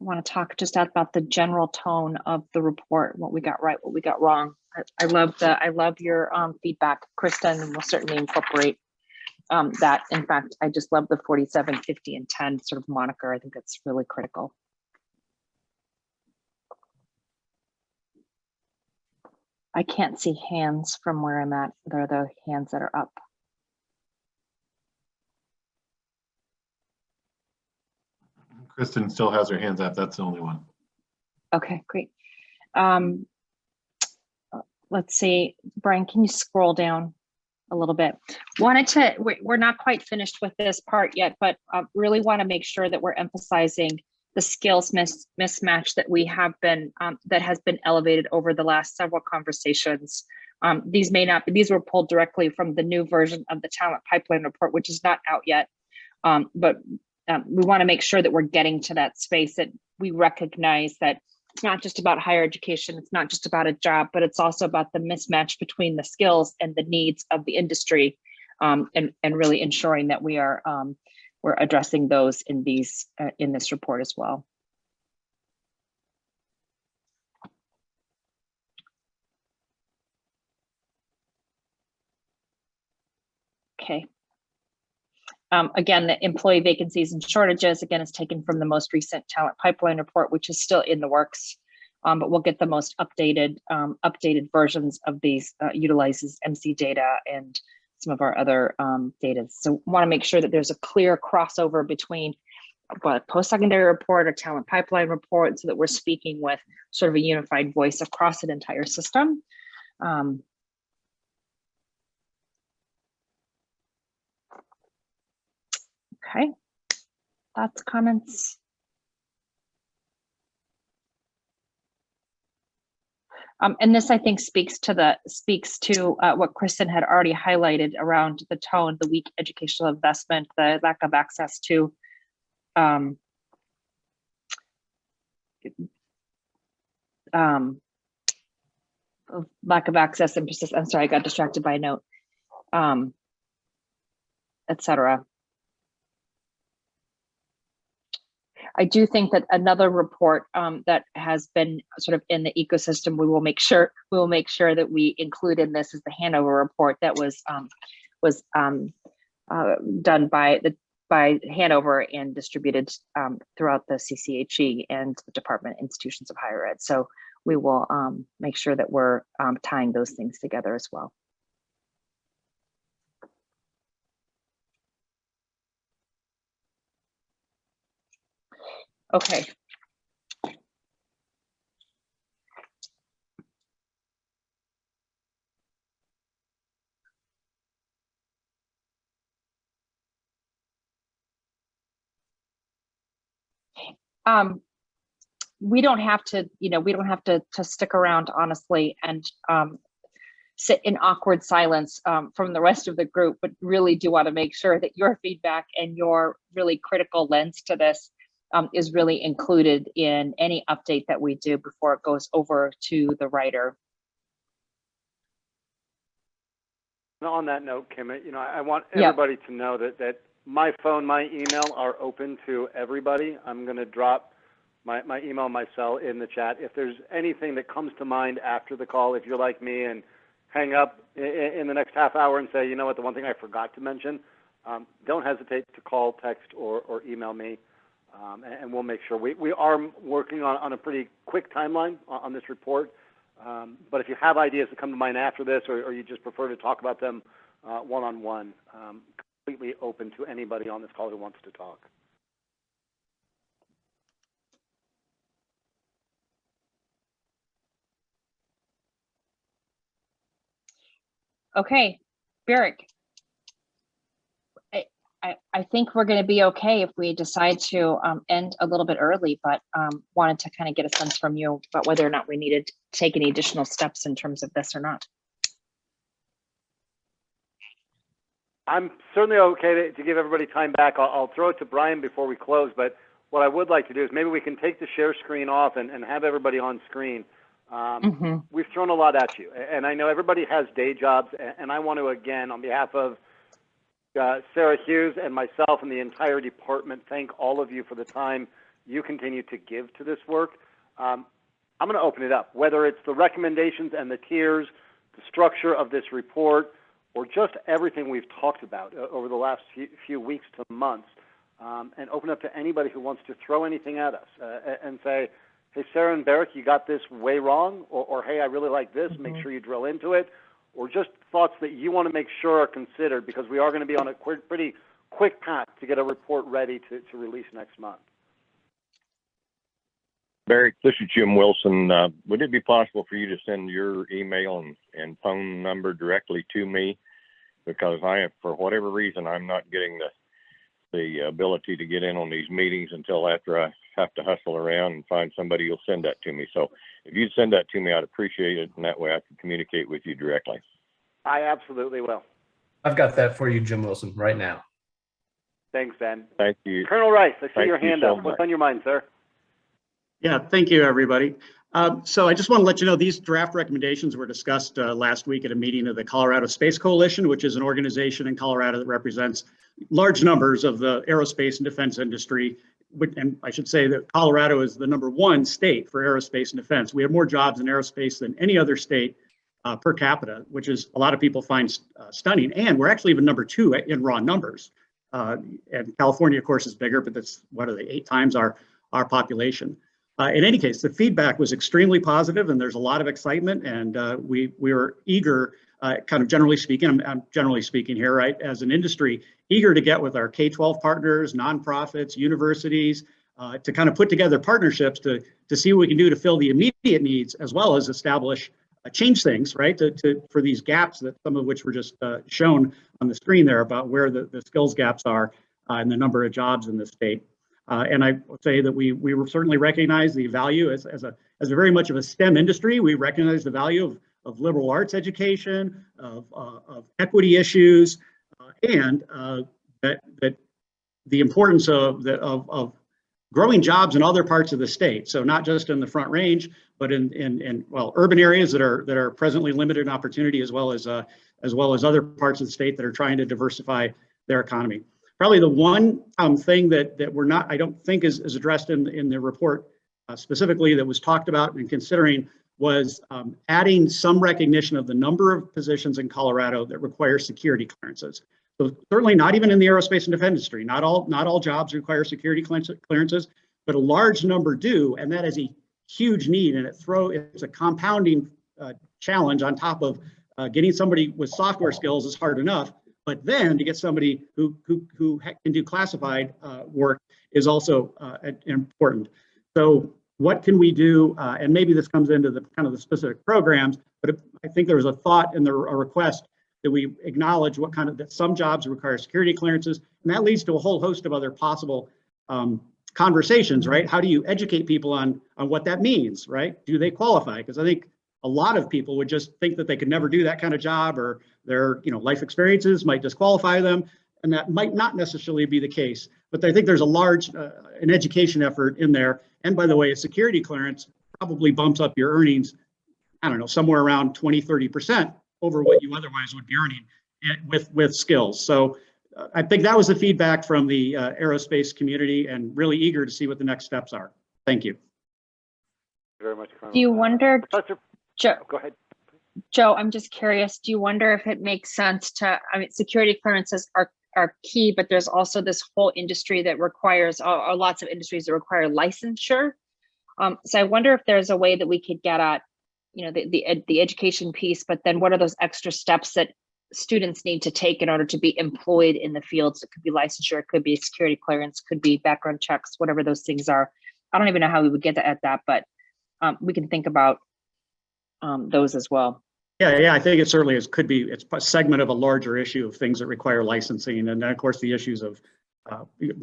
I want to talk just about the general tone of the report, what we got right, what we got wrong. I love your feedback, Kristen, and we'll certainly incorporate that. In fact, I just love the 47, 50, and 10 sort of moniker. I think that's really critical. I can't see hands from where I'm at. There are the hands that are up. Kristen still has her hands up. That's the only one. Okay, great. Let's see, Brian, can you scroll down a little bit? We're not quite finished with this part yet, but really want to make sure that we're emphasizing the skills mismatch that we have been, that has been elevated over the last several conversations. These were pulled directly from the new version of the talent pipeline report, which is not out yet. But we want to make sure that we're getting to that space, that we recognize that it's not just about higher education, it's not just about a job, but it's also about the mismatch between the skills and the needs of the industry, and really ensuring that we're addressing those in this report as well. Okay. Again, the employee vacancies and shortages, again, is taken from the most recent talent pipeline report, which is still in the works, but we'll get the most updated versions of these, utilizes MC data and some of our other data. So want to make sure that there's a clear crossover between a post-secondary report or talent pipeline report, so that we're speaking with sort of a unified voice across an entire system. Okay, thoughts, comments? And this, I think, speaks to what Kristen had already highlighted around the tone, the weak educational investment, the lack of access to lack of access and persistence. I'm sorry, I got distracted by a note, etc. I do think that another report that has been sort of in the ecosystem, we will make sure that we include in this is the Hanover Report that was done by Hanover and distributed throughout the CCHE and the Department of Institutions of Higher Ed. So we will make sure that we're tying those things together as well. Okay. We don't have to, to stick around, honestly, and sit in awkward silence from the rest of the group, but really do want to make sure that your feedback and your really critical lens to this is really included in any update that we do before it goes over to the writer. On that note, Kim, I want everybody to know that my phone, my email are open to everybody. I'm going to drop my email, my cell in the chat. If there's anything that comes to mind after the call, if you're like me and hang up in the next half hour and say, you know what, the one thing I forgot to mention, don't hesitate to call, text, or email me. And we'll make sure. We are working on a pretty quick timeline on this report. But if you have ideas that come to mind after this, or you just prefer to talk about them one-on-one, completely open to anybody on this call who wants to talk. Okay, Barrick. I think we're going to be okay if we decide to end a little bit early, but wanted to kind of get a sense from you about whether or not we needed to take any additional steps in terms of this or not. I'm certainly okay to give everybody time back. I'll throw it to Brian before we close, but what I would like to do is maybe we can take the share screen off and have everybody on screen. We've thrown a lot at you, and I know everybody has day jobs, and I want to, again, on behalf of Sarah Hughes and myself and the entire department, thank all of you for the time you continue to give to this work. I'm going to open it up, whether it's the recommendations and the tiers, the structure of this report, or just everything we've talked about over the last few weeks to months, and open up to anybody who wants to throw anything at us and say, hey, Sarah and Barrick, you got this way wrong, or hey, I really like this, make sure you drill into it, or just thoughts that you want to make sure are considered, because we are going to be on a pretty quick path to get a report ready to release next month. Barrick, this is Jim Wilson. Would it be possible for you to send your email and phone number directly to me? Because for whatever reason, I'm not getting the ability to get in on these meetings until after I have to hustle around and find somebody who'll send that to me. So if you'd send that to me, I'd appreciate it, and that way I can communicate with you directly. I absolutely will. I've got that for you, Jim Wilson, right now. Thanks, Ben. Thank you. Colonel Rice, I see Thank your you hand so up. much. What's on your mind, sir? Yeah, thank you, everybody. So I just want to let you know these draft recommendations were discussed last week at a meeting of the Colorado Space Coalition, which is an organization in Colorado that represents large numbers of the aerospace and defense industry. And I should say that Colorado is the #1 state for aerospace and defense. We have more jobs in aerospace than any other state per capita, which is a lot of people find stunning. And we're actually even #2 in raw numbers. And California, of course, is bigger, but that's, what are they, 8 times our population. In any case, the feedback was extremely positive, and there's a lot of excitement, and we were eager, kind of generally speaking, I'm generally speaking here, right, as an industry, eager to get with our K-12 partners, nonprofits, universities, to kind of put together partnerships to see what we can do to fill the immediate needs, as well as establish, change things, right, for these gaps, that some of which were just shown on the screen there about where the skills gaps are and the number of jobs in the state. And I will say that we certainly recognize the value as a very much of a STEM industry. We recognize the value of liberal arts education, of equity issues, and that the importance of growing jobs in other parts of the state. So not just in the Front Range, but in urban areas that are presently limited in opportunity, as well as other parts of the state that are trying to diversify their economy. Probably the one thing that I don't think is addressed in the report specifically, that was talked about and considering, was adding some recognition of the number of positions in Colorado that require security clearances. So certainly not even in the aerospace and defense industry. Not all jobs require security clearances, but a large number do, and that is a huge need, and it's a compounding challenge on top of getting somebody with software skills is hard enough. But then to get somebody who can do classified work is also important. So what can we do? And maybe this comes into the kind of the specific programs, but I think there was a thought in a request that we acknowledge that some jobs require security clearances, and that leads to a whole host of other possible conversations, right? How do you educate people on what that means, right? Do they qualify? Because I think a lot of people would just think that they could never do that kind of job, or their life experiences might disqualify them, and that might not necessarily be the case. But I think there's a large an education effort in there. And by the way, a security clearance probably bumps up your earnings, I don't know, somewhere around 20-30% over what you otherwise would be earning with skills. So I think that was the feedback from the aerospace community, and really eager to see what the next steps are. Thank you. Very much, Colonel. Do you wonder, Joe? Go ahead. Joe, I'm just curious, do you wonder if it makes sense to, security clearances are key, but there's also this whole industry that requires, or lots of industries that require licensure. So I wonder if there's a way that we could get at, the education piece, but then what are those extra steps that students need to take in order to be employed in the fields? It could be licensure, it could be security clearance, could be background checks, whatever those things are. I don't even know how we would get at that, but we can think about those as well. Yeah, I think it certainly is, could be, it's a segment of a larger issue of things that require licensing. And then of course the issues of,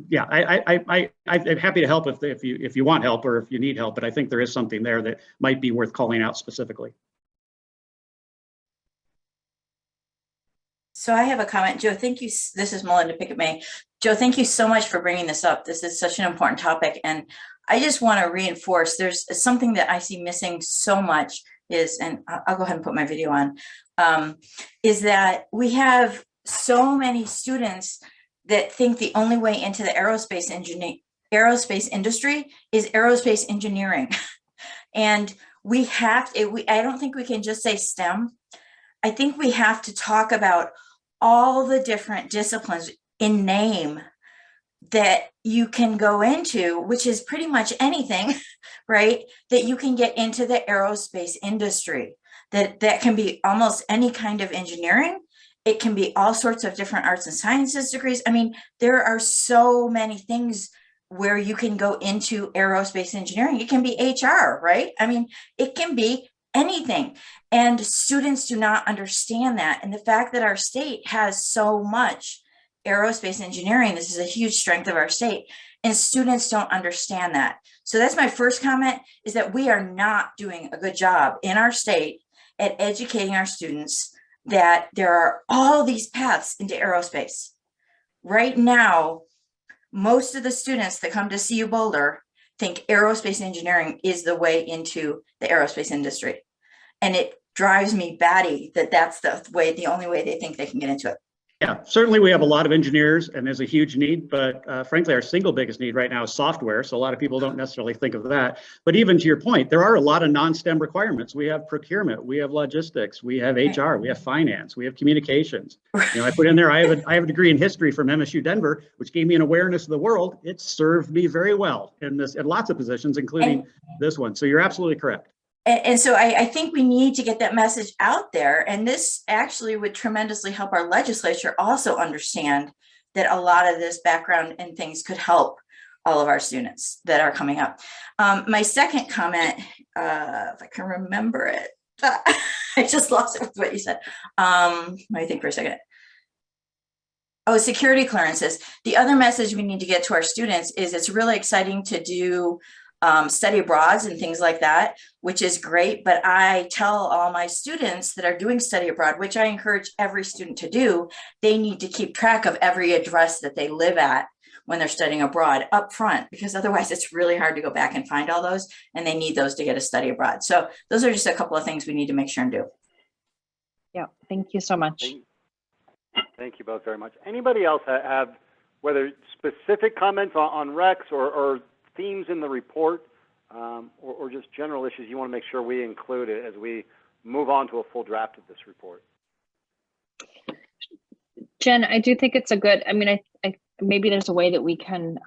yeah, I'm happy to help if you want help or if you need help, but I think there is something there that might be worth calling out specifically. So I have a comment, Joe, thank you. This is Melinda Pickett-May. Joe, thank you so much for bringing this up. This is such an important topic. And I just want to reinforce, there's something that I see missing so much is, and I'll go ahead and put my video on, is that we have so many students that think the only way into the aerospace industry is aerospace engineering. And we have to, I don't think we can just say STEM. I think we have to talk about all the different disciplines in name that you can go into, which is pretty much anything, right? That you can get into the aerospace industry. That can be almost any kind of engineering. It can be all sorts of different arts and sciences degrees. I mean, there are so many things where you can go into aerospace engineering. It can be HR, right? I mean, it can be anything. And students do not understand that. And the fact that our state has so much aerospace engineering, this is a huge strength of our state, and students don't understand that. So that's my first comment, is that we are not doing a good job in our state at educating our students that there are all these paths into aerospace. Right now, most of the students that come to CU Boulder think aerospace engineering is the way into the aerospace industry. And it drives me batty that that's the only way they think they can get into it. Yeah, certainly we have a lot of engineers and there's a huge need, but frankly, our single biggest need right now is software. So a lot of people don't necessarily think of that. But even to your point, there are a lot of non-STEM requirements. We have procurement, we have logistics, we have HR, we have finance, we have communications. You know, I put in there, I have a degree in history from MSU Denver, which gave me an awareness of the world. It served me very well in lots of positions, including this one. So you're absolutely correct. And so I think we need to get that message out there. And this actually would tremendously help our legislature also understand that a lot of this background and things could help all of our students that are coming up. My second comment, if I can remember it, I just lost it with what you said. Let me think for a second. Oh, security clearances. The other message we need to get to our students is it's really exciting to do study abroads and things like that, which is great. But I tell all my students that are doing study abroad, which I encourage every student to do, they need to keep track of every address that they live at when they're studying abroad up front, because otherwise it's really hard to go back and find all those, and they need those to get a study abroad. So those are just a couple of things we need to make sure and do. Yeah, thank you so much. Thank you both very much. Anybody else have whether specific comments on recs or themes in the report, or just general issues you want to make sure we include it as we move on to a full draft of this report? Jen, I do think it's a good, I mean, I maybe there's a way that we can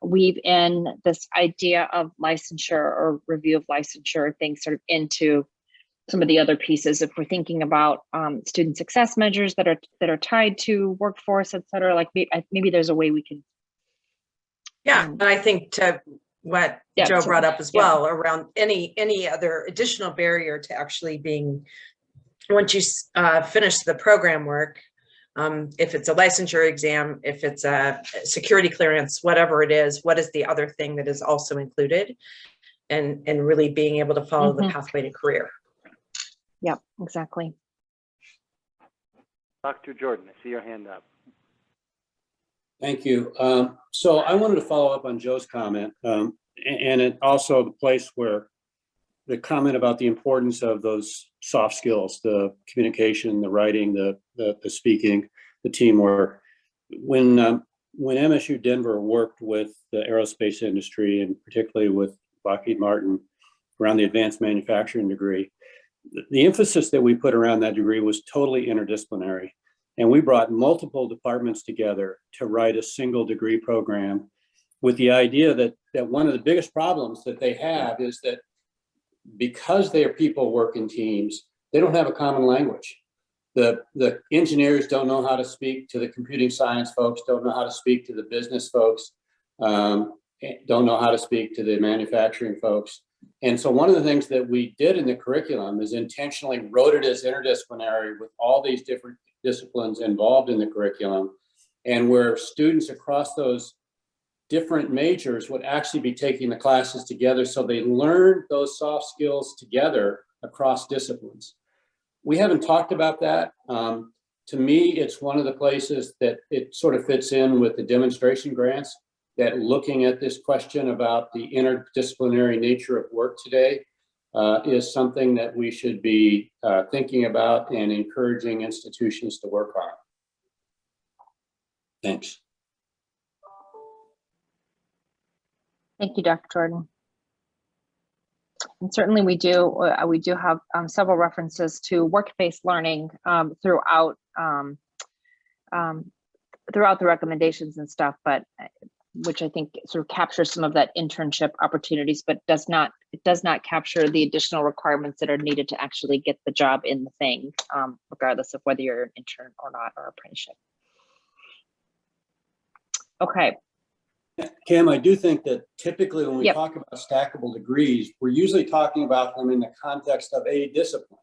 weave in this idea of licensure or review of licensure things sort of into some of the other pieces. If we're thinking about student success measures that are tied to workforce, et cetera, like maybe there's a way we can. Yeah, and I think to what Joe brought up as well around any other additional barrier to actually being, once you finish the program work, if it's a licensure exam, if it's a security clearance, whatever it is, what is the other thing that is also included, and really being able to follow the pathway to career. Yeah, exactly. Dr. Jordan, I see your hand up. Thank you. So I wanted to follow up on Joe's comment, and it also the place where the comment about the importance of those soft skills, the communication, the writing, the speaking, the teamwork. When MSU Denver worked with the aerospace industry, and particularly with Lockheed Martin around the advanced manufacturing degree, the emphasis that we put around that degree was totally interdisciplinary. And we brought multiple departments together to write a single degree program with the idea that one of the biggest problems that they have is that because they are people work in teams, they don't have a common language. The engineers don't know how to speak to the computing science folks, don't know how to speak to the business folks, don't know how to speak to the manufacturing folks. And so one of the things that we did in the curriculum is intentionally wrote it as interdisciplinary with all these different disciplines involved in the curriculum, and where students across those different majors would actually be taking the classes together so they learn those soft skills together across disciplines. We haven't talked about that. To me, it's one of the places that it sort of fits in with the demonstration grants, that looking at this question about the interdisciplinary nature of work today is something that we should be thinking about and encouraging institutions to work on. Thanks. Thank you, Dr. Jordan. And certainly we do have several references to work-based learning throughout the recommendations and stuff, but which I think sort of captures some of that internship opportunities, but it does not capture the additional requirements that are needed to actually get the job in the thing, regardless of whether you're an intern or not, or apprenticeship. Okay. Cam, I do think that typically when we Yep. talk about stackable degrees, we're usually talking about them in the context of a discipline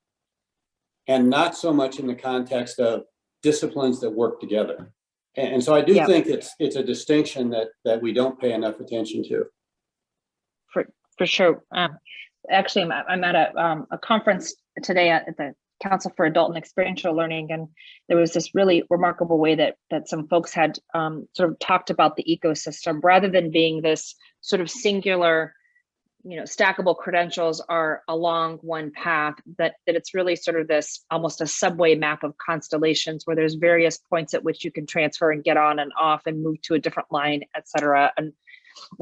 and not so much in the context of disciplines that work together. And so I do Yep. think it's a distinction that we don't pay enough attention to. For sure. Actually, I'm at a conference today at the Council for Adult and Experiential Learning, and there was this really remarkable way that some folks had sort of talked about the ecosystem, rather than being this sort of singular, stackable credentials are along one path, that it's really sort of this almost a subway map of constellations where there's various points at which you can transfer and get on and off and move to a different line, et cetera. And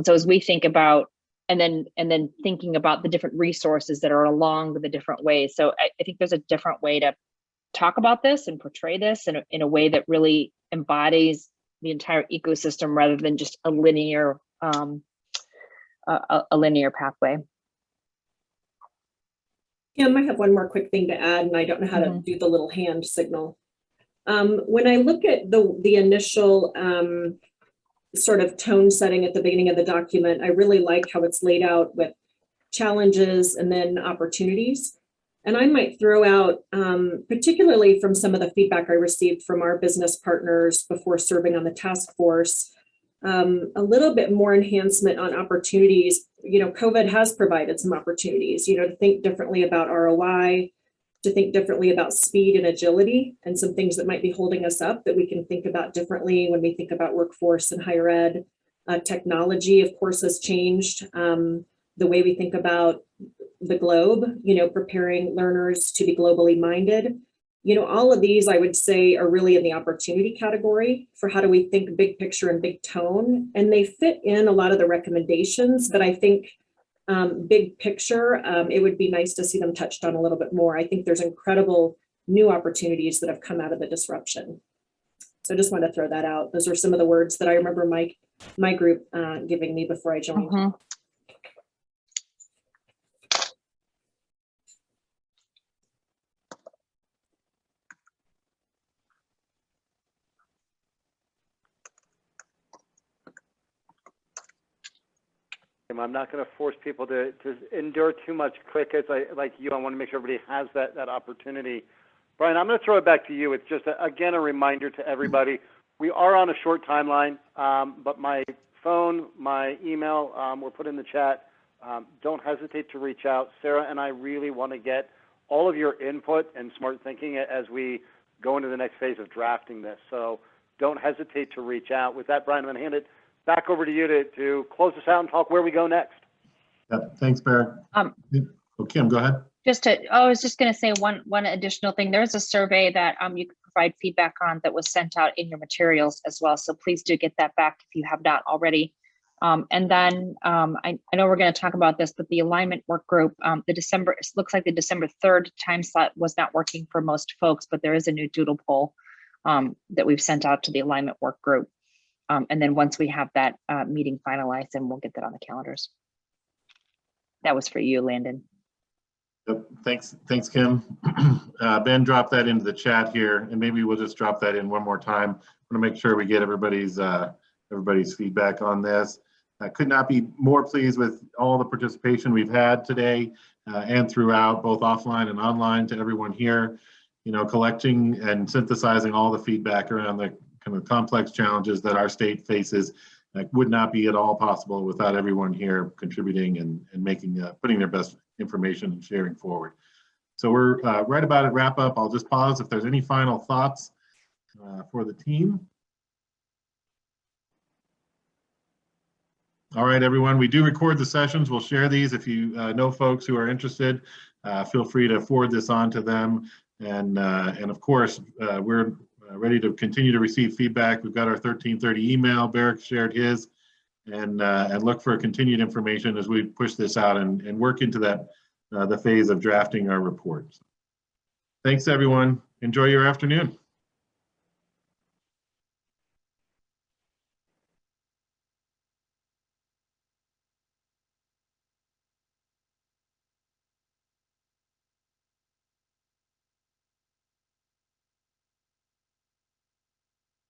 so as we think about and then thinking about the different resources that are along the different ways. So I think there's a different way to talk about this and portray this in a way that really embodies the entire ecosystem rather than just a linear pathway. Kim, I have one more quick thing to add, and I don't know how to do the little hand signal. When I look at the initial sort of tone setting at the beginning of the document, I really like how it's laid out with challenges and then opportunities. And I might throw out, particularly from some of the feedback I received from our business partners before serving on the task force, a little bit more enhancement on opportunities. COVID has provided some opportunities, to think differently about ROI, to think differently about speed and agility, and some things that might be holding us up that we can think about differently when we think about workforce and higher ed. Technology, of course, has changed the way we think about the globe, preparing learners to be globally minded. All of these, I would say, are really in the opportunity category for how do we think big picture and big tone. And they fit in a lot of the recommendations, but I think big picture, it would be nice to see them touched on a little bit more. I think there's incredible new opportunities that have come out of the disruption. So I just want to throw that out. Those are some of the words that I remember my group giving me before I joined. I'm not going to force people to endure too much crickets. I want to make sure everybody has that opportunity. Brian, I'm going to throw it back to you. It's just, again, a reminder to everybody. We are on a short timeline, but my phone, my email were put in the chat. Don't hesitate to reach out. Sarah and I really want to get all of your input and smart thinking as we go into the next phase of drafting this. So don't hesitate to reach out. With that, Brian, I'm going to hand it back over to you to close us out and talk where we go next. Yeah, thanks, Barrett. Kim, go ahead. I was just going to say one additional thing. There's a survey that you can provide feedback on that was sent out in your materials as well. So please do get that back if you have not already. And then I know we're going to talk about this, but the alignment work group, it looks like the December 3rd time slot was not working for most folks, but there is a new doodle poll that we've sent out to the alignment work group. And then once we have that meeting finalized, then we'll get that on the calendars. That was for you, Landon. Yep. Thanks, Kim. Ben dropped that into the chat here, and maybe we'll just drop that in one more time. I want to make sure we get everybody's feedback on this. I could not be more pleased with all the participation we've had today and throughout, both offline and online, to everyone here, you know, collecting and synthesizing all the feedback around the kind of complex challenges that our state faces. That would not be at all possible without everyone here contributing and making, putting their best information and sharing forward. So we're right about at wrap up. I'll just pause if there's any final thoughts for the team. All right, everyone, we do record the sessions. We'll share these. If you know folks who are interested, feel free to forward this on to them. And of course, we're ready to continue to receive feedback. We've got our 1330 email. Barrick shared his, and look for continued information as we push this out and work into that the phase of drafting our reports. Thanks, everyone. Enjoy your afternoon.